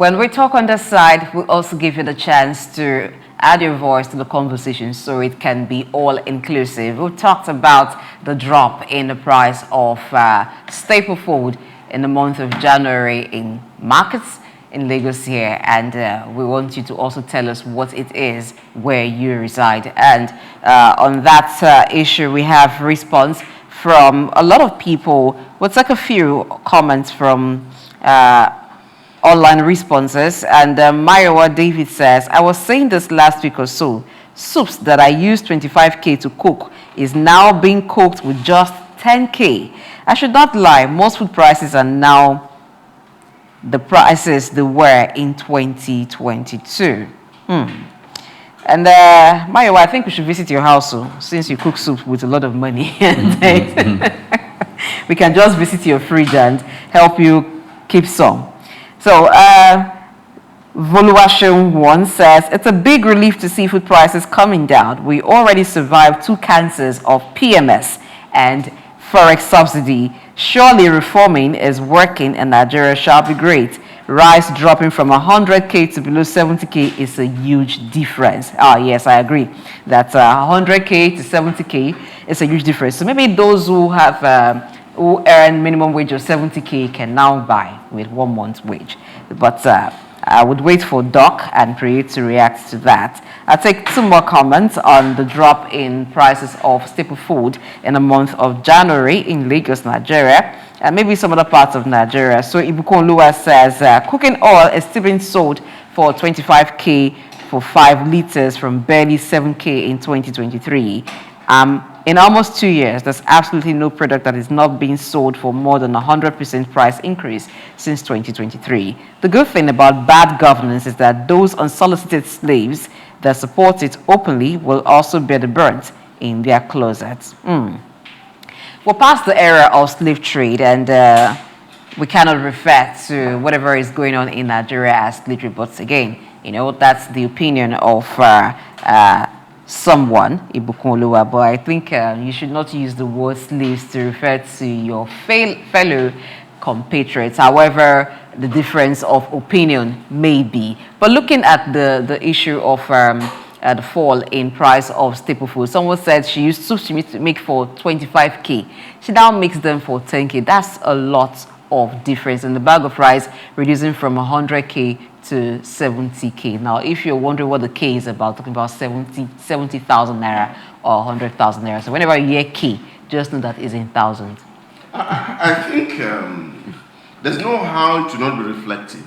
When we talk on this side, we also give you the chance to add your voice to the conversation so it can be all inclusive. We've talked about the drop in the price of staple food in the month of January in markets in Lagos here, and we want you to also tell us what it is where you reside. And on that issue, we have response from a lot of people. We'll take a few comments from online responses. And Mayowa David says, I was saying this last week or so, soups that I used 25K to cook is now being cooked with just 10K. I should not lie, most food prices are now the prices they were in 2022. And Mayowa, I think we should visit your house since you cook soup with a lot of money. We can just visit your fridge and help you keep some. So, Voluation 1 says, it's a big relief to see food prices coming down. We already survived 2 cancers of PMS and forex subsidy. Surely reforming is working and Nigeria shall be great. Rice dropping from 100K to below 70K is a huge difference. Yes, I agree. That's 100K to 70K is a huge difference. So maybe those who have who earn minimum wage of 70K can now buy with 1 month's wage. But I would wait for Doc and Priya to react to that. I'll take 2 more comments on the drop in prices of staple food in the month of January in Lagos, Nigeria, and maybe some other parts of Nigeria. So Ibukun Lua says, cooking oil is still being sold for 25K for 5 liters from barely 7K in 2023. In almost 2 years, there's absolutely no product that is not being sold for more than 100% price increase since 2023. The good thing about bad governance is that those unsolicited slaves that support it openly will also bear the brunt in their closets. We're past the era of slave trade, and we cannot refer to whatever is going on in Nigeria as slave trade. But again, you know, that's the opinion of someone, Ibukunoluwa, but I think you should not use the word slaves to refer to your fellow compatriots. However, the difference of opinion may be. But looking at the issue of the fall in price of staple food, someone said she used soups to make for 25K. She now makes them for 10K. That's a lot of difference. And the bag of rice reducing from 100K to 70K. Now, if you're wondering what the K is about, talking about 70,000 naira or 100,000 naira. So whenever you hear K, just know that is in thousands. I think there's no how to not be reflective.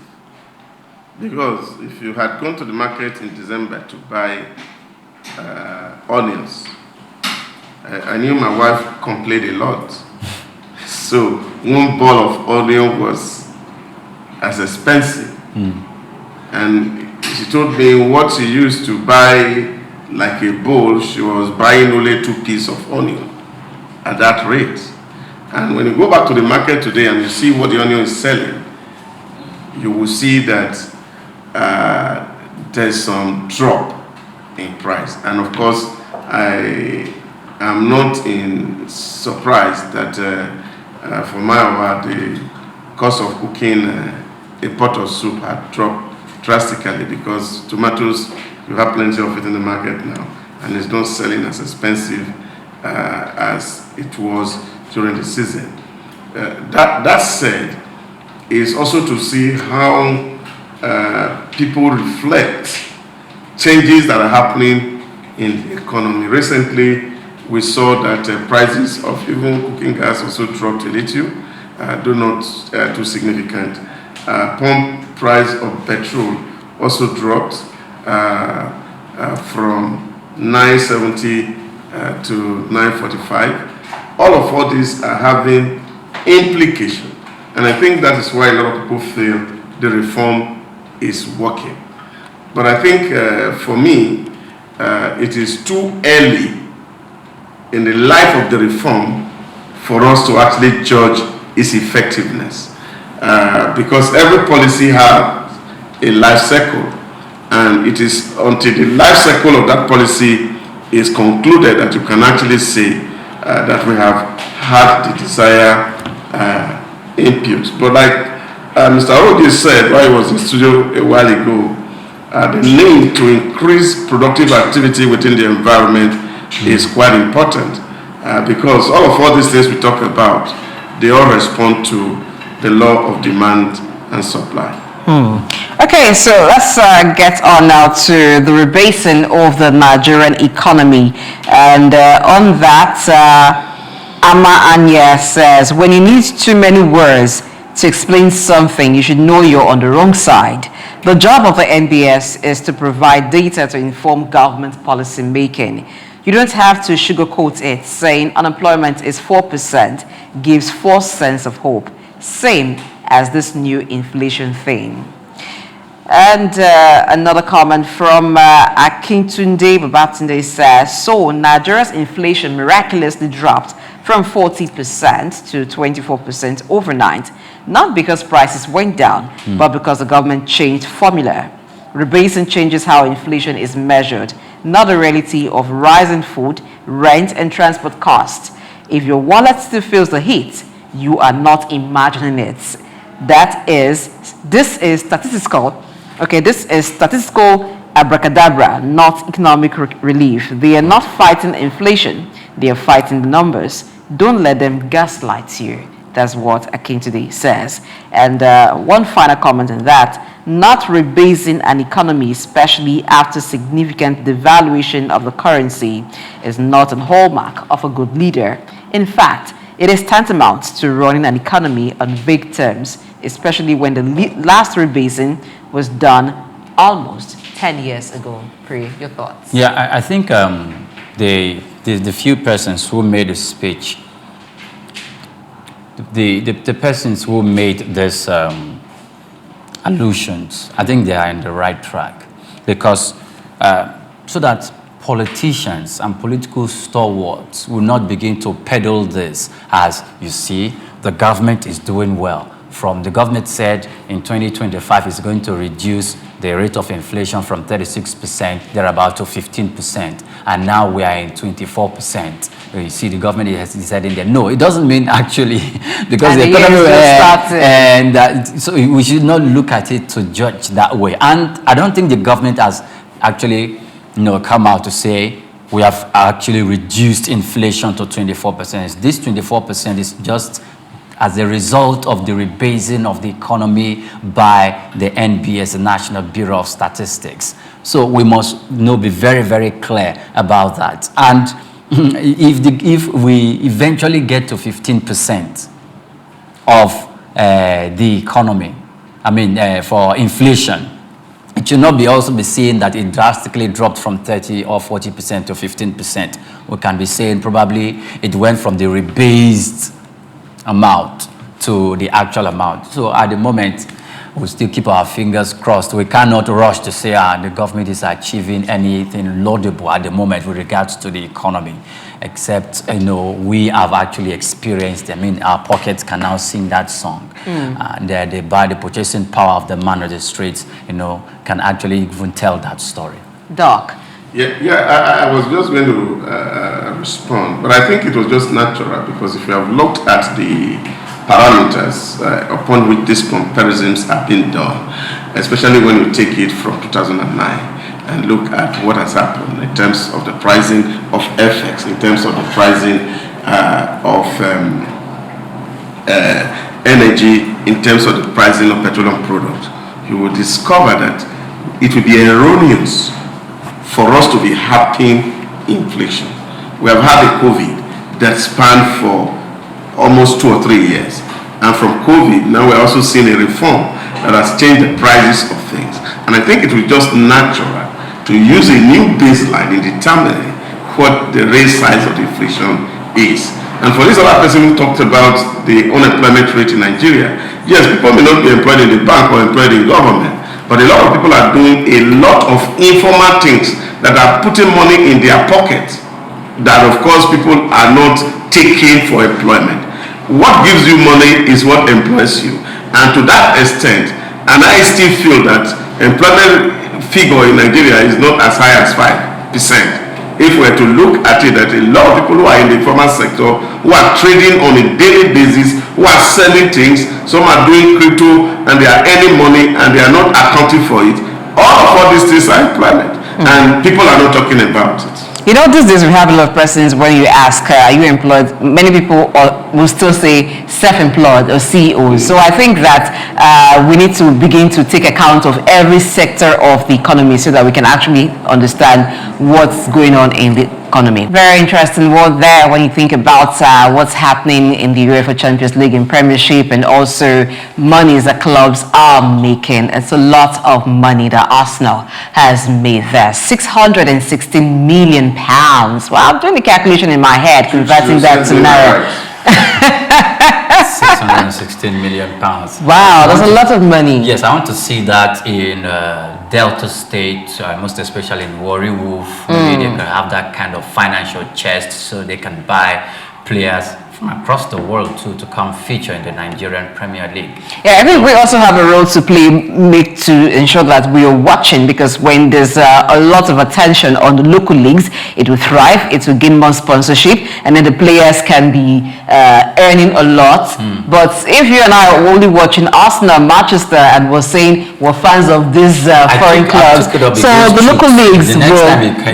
Because if you had gone to the market in December to buy onions, I knew my wife complained a lot. So 1 ball of onion was as expensive. And she told me what she used to buy like a bowl, she was buying only 2 pieces of onion at that rate. And when you go back to the market today and you see what the onion is selling, you will see that there's some drop in price. And of course, I am not surprised that for my the cost of cooking a pot of soup had dropped drastically, because tomatoes, you have plenty of it in the market now, and it's not selling as expensive as it was during the season. That said, is also to see how people reflect changes that are happening in the economy. Recently, we saw that prices of even cooking gas also dropped a little, though not too significant. Pump price of petrol also dropped from 970 to 945. All these are having implication, and I think that is why a lot of people feel the reform is working. But I think for me, it is too early in the life of the reform for us to actually judge its effectiveness. Because every policy has a life cycle, and it is until the life cycle of that policy is concluded that you can actually say that we have had the desired input. But like Mr. Oji said while he was in studio a while ago, the link to increase productive activity within the environment is quite important because all these things we talk about, they all respond to the law of demand and supply. Okay, so let's get on now to the rebasing of the Nigerian economy. And on that, Ama Anya says, when you need too many words to explain something, you should know you're on the wrong side. The job of the NBS is to provide data to inform government policy making. You don't have to sugarcoat it, saying unemployment is 4% gives false sense of hope. Same as this new inflation thing. And another comment from Akintunde Babatunde says, so Nigeria's inflation miraculously dropped from 40% to 24% overnight, not because prices went down, but because the government changed formula. Rebasing changes how inflation is measured, not the reality of rising food, rent, and transport costs. If your wallet still feels the heat, you are not imagining it. This is statistical. Okay, this is statistical abracadabra, not economic relief. They are not fighting inflation. They are fighting the numbers. Don't let them gaslight you. That's what Akintunde says. And one final comment on that, not rebasing an economy, especially after significant devaluation of the currency, is not a hallmark of a good leader. In fact, it is tantamount to running an economy on vague terms, especially when the last rebasing was done almost 10 years ago. Pri, your thoughts? Yeah, I think the few persons who made the speech, the persons who made this allusions, I think they are in the right track, because so that politicians and political stalwarts will not begin to peddle this as, you see, the government is doing well. The government said in 2025 it's going to reduce the rate of inflation from 36% thereabout to 15%, and now we are in 24%. You see, the government has decided that no, it doesn't mean actually because the economy and so we should not look at it to judge that way. And I don't think the government has actually come out to say we have actually reduced inflation to 24%. This 24% is just as a result of the rebasing of the economy by the NBS, the National Bureau of Statistics. So we must be very, very clear about that. And if we eventually get to 15% of the economy, for inflation, it should not also be seen that it drastically dropped from 30 or 40% to 15%. We can be saying probably it went from the rebased amount to the actual amount. So at the moment, we still keep our fingers crossed. We cannot rush to say the government is achieving anything laudable at the moment with regards to the economy, except we have actually experienced. Our pockets can now sing that song, and the purchasing power of the man of the streets, can actually even tell that story. Doc. I was just going to respond, but I think it was just natural, because if you have looked at the parameters upon which these comparisons have been done, especially when you take it from 2009 and look at what has happened in terms of the pricing of FX, in terms of the pricing of energy, in terms of the pricing of petroleum products, you will discover that it will be erroneous for us to be happy inflation. We have had a COVID that spanned for almost 2 or 3 years. And from COVID, now we're also seeing a reform that has changed the prices of things. And I think it was just natural to use a new baseline in determining what the real size of the inflation is. And for this other person who talked about the unemployment rate in Nigeria, yes, people may not be employed in the bank or employed in government, but a lot of people are doing a lot of informal things that are putting money in their pocket that, of course, people are not taking for employment. What gives you money is what employs you. And to that extent, and I still feel that employment figure in Nigeria is not as high as 5%. if we're to look at it, that a lot of people who are in the informal sector, who are trading on a daily basis, who are selling things, some are doing crypto and they are earning money and they are not accounting for it. All these things are employment, and people are not talking about it. You know, these days we have a lot of persons when you ask, are you employed? Many people will still say self-employed or CEOs. So I think that we need to begin to take account of every sector of the economy so that we can actually understand what's going on in the economy. Very interesting word there when you think about what's happening in the UEFA Champions League and Premiership, and also monies that clubs are making. It's a lot of money that Arsenal has made there. 616 million pounds. Well, I'm doing the calculation in my head, converting that to naira. 616 million pounds. Wow, that's a lot of money. Yes, I want to see that in Delta State, most especially in Warri Wolf. Maybe they can have that kind of financial chest so they can buy players from across the world too to come feature in the Nigerian Premier League. Yeah, I think we also have a role to play to ensure that we are watching, because when there's a lot of attention on the local leagues, it will thrive, it will gain more sponsorship, and then the players can be earning a lot. But if you and I are only watching Arsenal, Manchester, and we're saying we're fans of these foreign clubs, so the local leagues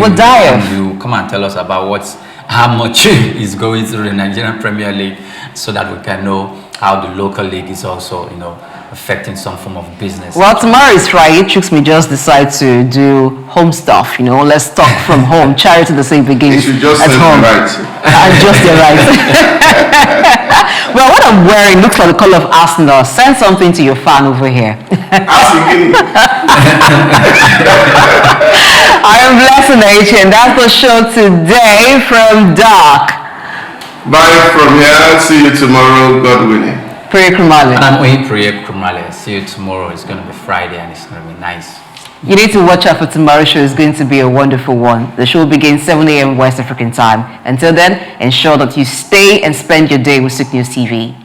will die off. You come and tell us about how much is going through the Nigerian Premier League, so that we can know how the local league is also, affecting some form of business. Well, tomorrow is Friday. Chooks may just decide to do home stuff. Let's talk from home. Charity the same begins at home. Adjust your right. Well, what I'm wearing looks like the color of Arsenal. Send something to your fan over here. I am Blessing H, and that's the show today from Dark. Bye from here. See you tomorrow, God willing. Priya Krumale. And I'm Oyin Priya Krumale. See you tomorrow. It's going to be Friday and it's going to be nice. You need to watch out for tomorrow's show. It's going to be a wonderful one. The show begins 7 a.m. West African time. Until then, ensure that you stay and spend your day with Sick News TV.